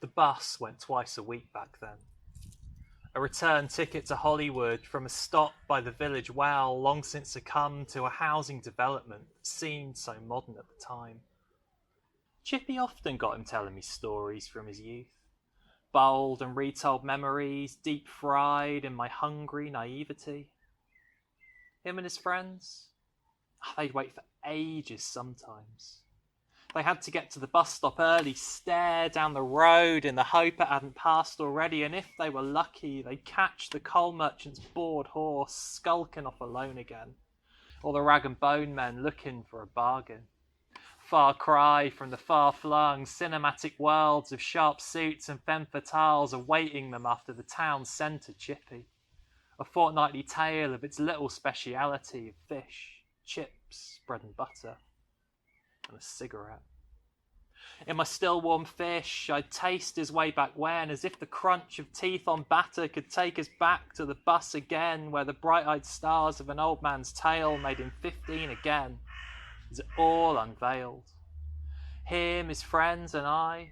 The bus went twice a week back then. A return ticket to Hollywood from a stop by the village well long since succumbed to a housing development that seemed so modern at the time. Chippy often got him telling me stories from his youth. Bold and retold memories, deep fried in my hungry naivety. Him and his friends, they'd wait for ages sometimes. They had to get to the bus stop early, stare down the road in the hope it hadn't passed already, and if they were lucky, they'd catch the coal merchant's bored horse skulking off alone again, or the rag and bone men looking for a bargain. Far cry from the far-flung cinematic worlds of sharp suits and femme fatales awaiting them after the town centre chippy. A fortnightly tale of its little speciality of fish, chips, bread and butter, and a cigarette. In my still warm fish, I'd taste his way back when, as if the crunch of teeth on batter could take us back to the bus again, where the bright-eyed stars of an old man's tale made him 15 again. Is it all unveiled? Him, his friends, and I?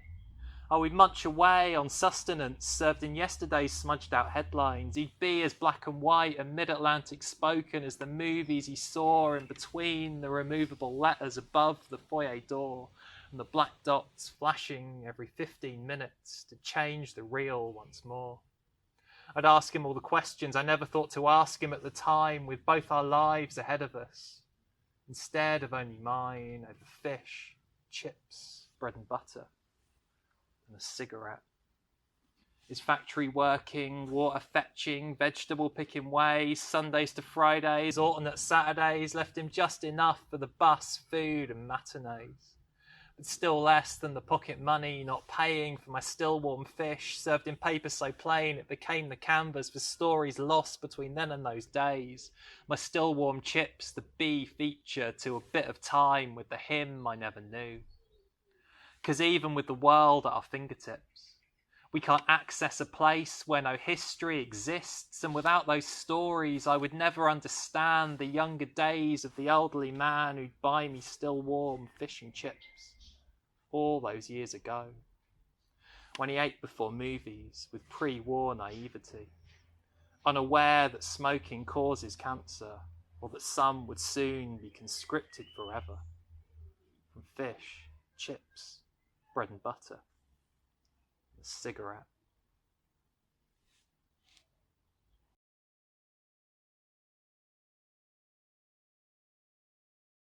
Oh, we'd munch away on sustenance served in yesterday's smudged-out headlines. He'd be as black and white and mid-Atlantic spoken as the movies he saw in between the removable letters above the foyer door and the black dots flashing every 15 minutes to change the reel once more. I'd ask him all the questions I never thought to ask him at the time, with both our lives ahead of us, instead of only mine, over fish, chips, bread and butter, and a cigarette. His factory working, water fetching, vegetable picking ways, Sundays to Fridays, alternate Saturdays left him just enough for the bus, food and matinees, but still less than the pocket money not paying for my still warm fish, served in paper so plain it became the canvas for stories lost between then and those days. My still warm chips, the B feature to a bit of time with the him I never knew. 'Cause even with the world at our fingertips, we can't access a place where no history exists, and without those stories I would never understand the younger days of the elderly man who'd buy me still warm fish and chips all those years ago, when he ate before movies with pre-war naivety, unaware that smoking causes cancer, or that some would soon be conscripted forever. From fish, chips, bread and butter, and a cigarette.